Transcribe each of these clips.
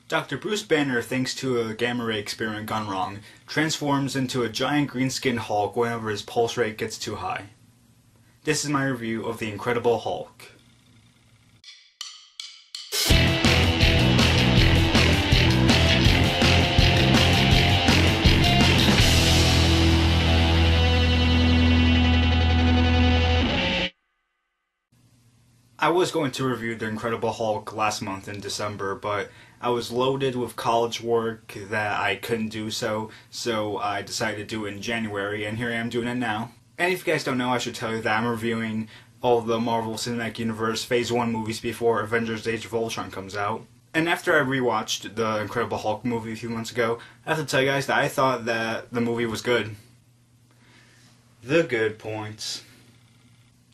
Dr. Bruce Banner, thanks to a gamma ray experiment gone wrong, transforms into a giant green-skinned Hulk whenever his pulse rate gets too high. This is my review of The Incredible Hulk. I was going to review The Incredible Hulk last month in December, but I was loaded with college work that I couldn't do so I decided to do it in January, and here I am doing it now. And if you guys don't know, I should tell you that I'm reviewing all the Marvel Cinematic Universe Phase 1 movies before Avengers Age of Ultron comes out. And after I rewatched The Incredible Hulk movie a few months ago, I have to tell you guys that I thought that the movie was good. The good points.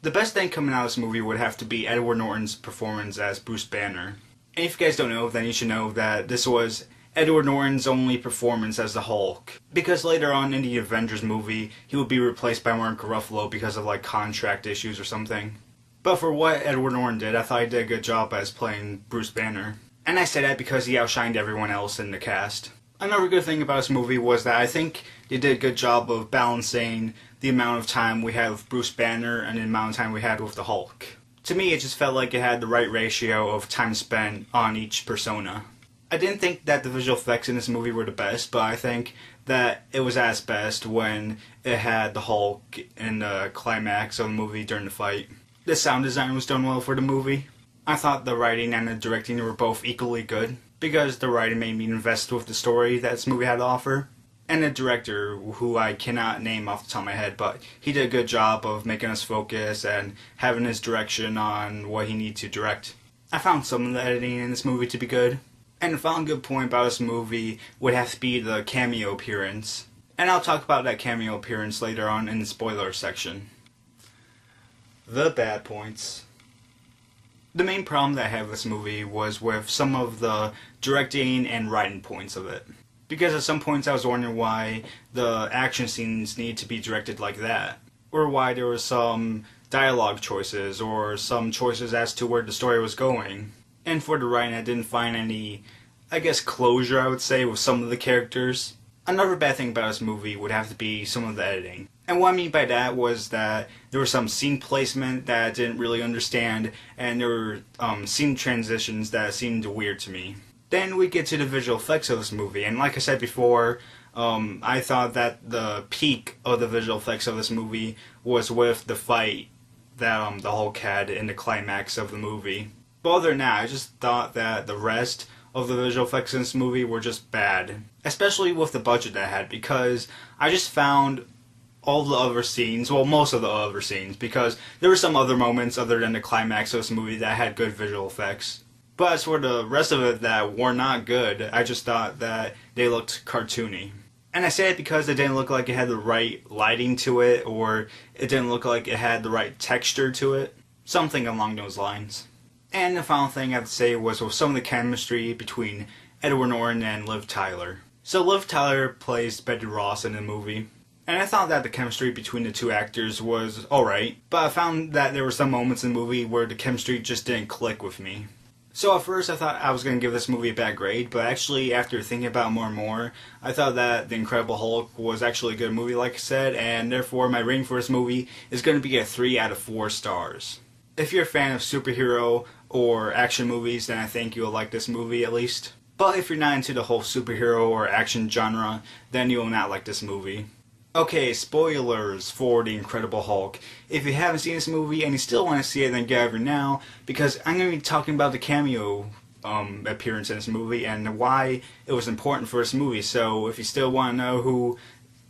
The best thing coming out of this movie would have to be Edward Norton's performance as Bruce Banner. And if you guys don't know, then you should know that this was Edward Norton's only performance as the Hulk. Because later on in the Avengers movie, he would be replaced by Mark Ruffalo because of contract issues or something. But for what Edward Norton did, I thought he did a good job as playing Bruce Banner. And I say that because he outshined everyone else in the cast. Another good thing about this movie was that I think they did a good job of balancing the amount of time we had with Bruce Banner and the amount of time we had with the Hulk. To me, it just felt like it had the right ratio of time spent on each persona. I didn't think that the visual effects in this movie were the best, but I think that it was at its best when it had the Hulk in the climax of the movie during the fight. The sound design was done well for the movie. I thought the writing and the directing were both equally good, because the writing made me invest with the story that this movie had to offer. And the director, who I cannot name off the top of my head, but he did a good job of making us focus and having his direction on what he needed to direct. I found some of the editing in this movie to be good. And the final good point about this movie would have to be the cameo appearance. And I'll talk about that cameo appearance later on in the spoiler section. The bad points. The main problem that I had with this movie was with some of the directing and writing points of it. Because at some points I was wondering why the action scenes need to be directed like that. Or why there were some dialogue choices, or some choices as to where the story was going. And for the writing, I didn't find any, closure, I would say, with some of the characters. Another bad thing about this movie would have to be some of the editing. And what I mean by that was that there was some scene placement that I didn't really understand, and there were scene transitions that seemed weird to me. Then we get to the visual effects of this movie, and like I said before, I thought that the peak of the visual effects of this movie was with the fight that the Hulk had in the climax of the movie. But other than that, I just thought that the rest of the visual effects in this movie were just bad. Especially with the budget that I had, because I just found all the other scenes, well, most of the other scenes, because there were some other moments other than the climax of this movie that had good visual effects. But as for the rest of it that were not good, I just thought that they looked cartoony. And I say it because it didn't look like it had the right lighting to it, or it didn't look like it had the right texture to it. Something along those lines. And the final thing I have to say was with some of the chemistry between Edward Norton and Liv Tyler. So Liv Tyler plays Betty Ross in the movie. And I thought that the chemistry between the two actors was alright, but I found that there were some moments in the movie where the chemistry just didn't click with me. So at first I thought I was going to give this movie a bad grade, but actually after thinking about it more and more, I thought that The Incredible Hulk was actually a good movie, like I said, and therefore my rating for this movie is going to be a 3 out of 4 stars. If you're a fan of superhero or action movies, then I think you'll like this movie at least. But if you're not into the whole superhero or action genre, then you will not like this movie. Okay, spoilers for The Incredible Hulk. If you haven't seen this movie and you still want to see it, then get over now, because I'm going to be talking about the cameo appearance in this movie and why it was important for this movie. So if you still want to know who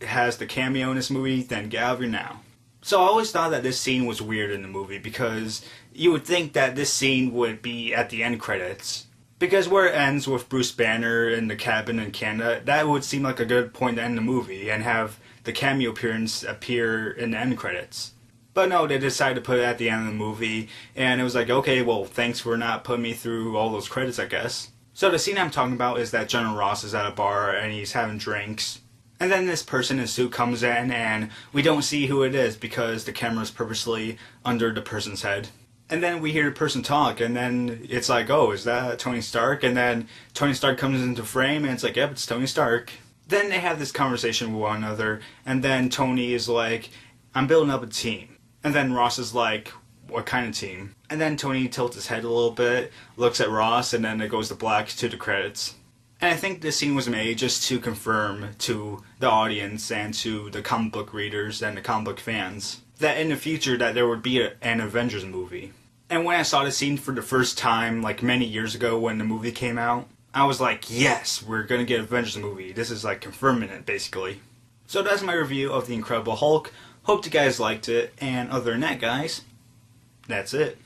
has the cameo in this movie, then get over now. So I always thought that this scene was weird in the movie, because you would think that this scene would be at the end credits. Because where it ends with Bruce Banner in the cabin in Canada, that would seem like a good point to end the movie and have the cameo appearance appear in the end credits. But no, they decided to put it at the end of the movie, and it was like, okay, well, thanks for not putting me through all those credits, I guess. So the scene I'm talking about is that General Ross is at a bar and he's having drinks. And then this person in a suit comes in and we don't see who it is because the camera's purposely under the person's head. And then we hear the person talk, and then it's like, oh, is that Tony Stark? And then Tony Stark comes into frame, and it's like, yep, it's Tony Stark. Then they have this conversation with one another, and then Tony is like, I'm building up a team. And then Ross is like, what kind of team? And then Tony tilts his head a little bit, looks at Ross, and then it goes to black to the credits. And I think this scene was made just to confirm to the audience and to the comic book readers and the comic book fans that in the future that there would be an Avengers movie. And when I saw the scene for the first time, like many years ago when the movie came out, I was like, yes, we're gonna get an Avengers movie. This is like confirming it, basically. So that's my review of The Incredible Hulk. Hope you guys liked it, and other than that, guys, that's it.